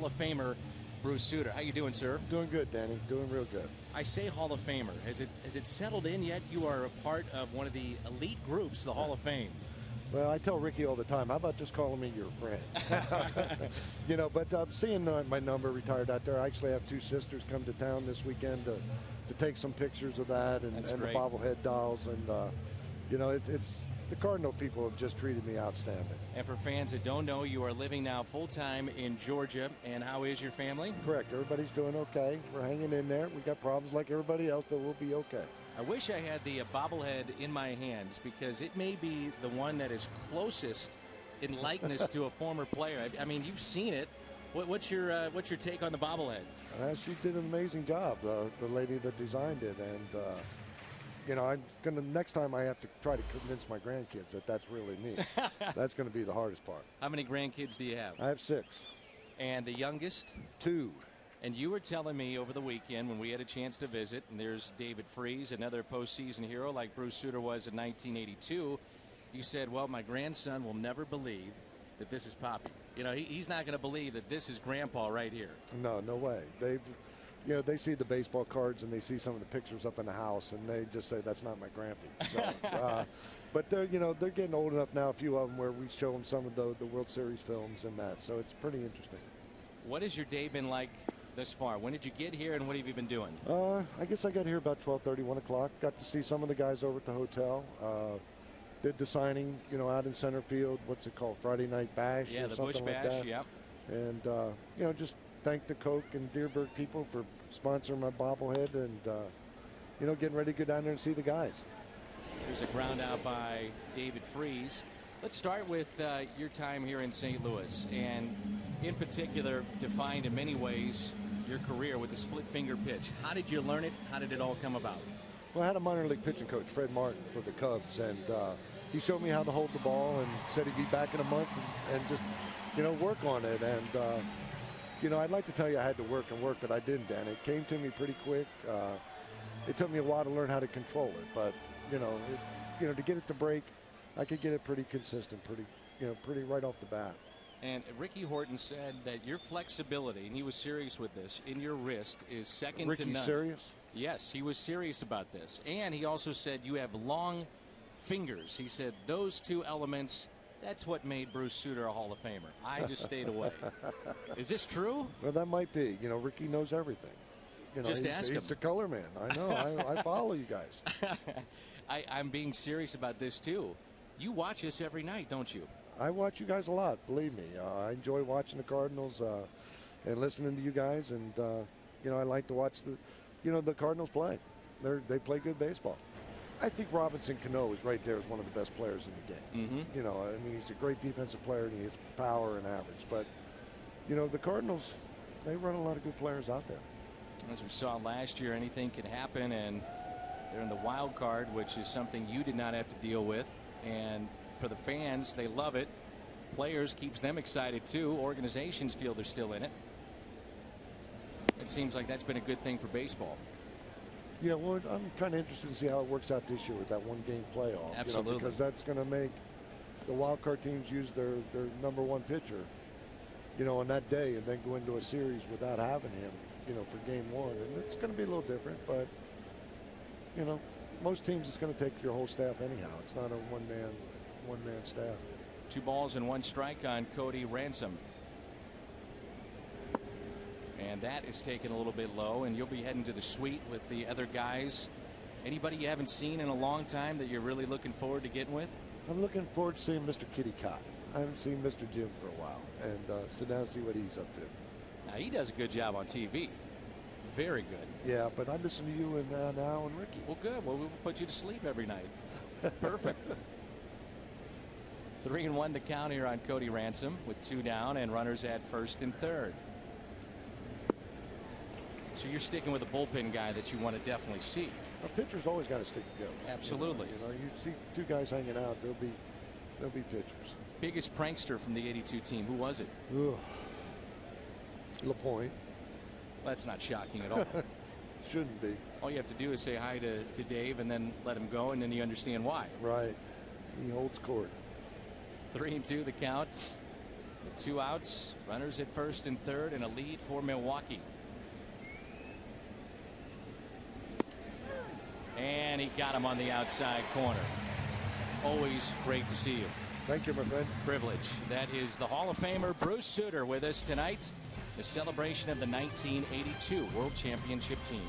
Hall of Famer Bruce Sutter. How you doing, sir? Doing good, Danny. Doing real good. I say Hall of Famer. Has it settled in yet? You are a part of one of the elite groups, the Hall of Fame. Well, I tell Ricky all the time, how about just calling me your friend? But seeing my number retired out there, I actually have 2 sisters come to town this weekend to take some pictures of that and the bobblehead dolls. And, it's the Cardinal people have just treated me outstanding. And for fans that don't know, you are living now full-time in Georgia. And how is your family? Correct. Everybody's doing okay. We're hanging in there. We got problems like everybody else, but we'll be okay. I wish I had the bobblehead in my hands because it may be the one that is closest in likeness to a former player. I mean, you've seen it. What's your take on the bobblehead? She did an amazing job, the lady that designed it, and I'm gonna next time I have to try to convince my grandkids that that's really me. That's gonna be the hardest part. How many grandkids do you have? I have 6. And the youngest? 2. And you were telling me over the weekend when we had a chance to visit, and there's David Freese, another postseason hero like Bruce Sutter was in 1982. You said, well, my grandson will never believe that this is Poppy. He's not going to believe that this is Grandpa right here. No way. They see the baseball cards and they see some of the pictures up in the house, and they just say that's not my grampy. So, but they're getting old enough now, a few of them, where we show them some of the World Series films and that. So it's pretty interesting. What has your day been like thus far? When did you get here, and what have you been doing? I guess I got here about 12:30, 1 o'clock. Got to see some of the guys over at the hotel. Did the signing, out in center field. What's it called? Friday Night Bash or the something Bush like Bash, that. yep. And, just thank the Coke and Dearborn people for sponsoring my bobblehead and, getting ready to go down there and see the guys. There's a ground out by David Freese. Let's start with your time here in St. Louis, and in particular, defined in many ways your career with the split finger pitch. How did you learn it? How did it all come about? Well, I had a minor league pitching coach, Fred Martin, for the Cubs, and he showed me how to hold the ball and said he'd be back in a month and just, work on it. And, I'd like to tell you I had to work, but I didn't, Dan. It came to me pretty quick. It took me a while to learn how to control it, but, to get it to break, I could get it pretty consistent, pretty right off the bat. And Ricky Horton said that your flexibility, and he was serious with this, in your wrist is second to none. Ricky's serious? Yes, he was serious about this. And he also said you have long fingers. He said those 2 elements, that's what made Bruce Sutter a Hall of Famer. I just stayed away. Is this true? Well, that might be. Ricky knows everything. Just ask him. He's the color man. I know. I follow you guys. I'm being serious about this, too. You watch us every night, don't you? I watch you guys a lot, believe me. I enjoy watching the Cardinals and listening to you guys, and I like to watch the Cardinals play. They play good baseball. I think Robinson Cano is right there as one of the best players in the game. Mm-hmm. He's a great defensive player, and he has power and average. But the Cardinals, they run a lot of good players out there. As we saw last year, anything can happen, and they're in the wild card, which is something you did not have to deal with. And for the fans, they love it. Players keeps them excited too. Organizations feel they're still in it. It seems like that's been a good thing for baseball. Yeah, well, I'm kind of interested to see how it works out this year with that one-game playoff. Absolutely. Because that's going to make the wild card teams use their number 1 pitcher, on that day, and then go into a series without having him, for game 1. And it's going to be a little different, but, most teams it's going to take your whole staff anyhow. It's not a one-man staff. 2 balls and 1 strike on Cody Ransom. And that is taken a little bit low, and you'll be heading to the suite with the other guys. Anybody you haven't seen in a long time that you're really looking forward to getting with? I'm looking forward to seeing Mr. Kitty Cott. I haven't seen Mr. Jim for a while, and sit down and see what he's up to. Now, he does a good job on TV. Very good. Yeah, but I listen to you and Al and Ricky. Well, good. Well, we'll put you to sleep every night. Perfect. 3-1 the count here on Cody Ransom with 2 down and runners at first and third. So you're sticking with a bullpen guy that you want to definitely see. A pitcher's always got to stick together. Absolutely. You see 2 guys hanging out, they'll be pitchers. Biggest prankster from the '82 team. Who was it? LaPointe. That's not shocking at all. Shouldn't be. All you have to do is say hi to Dave and then let him go, and then you understand why. Right. He holds court. 3-2 the count. With 2 outs, runners at first and third, and a lead for Milwaukee. And he got him on the outside corner. Always great to see you. Thank you, my friend. Privilege. That is the Hall of Famer Bruce Sutter with us tonight. The celebration of the 1982 World Championship team.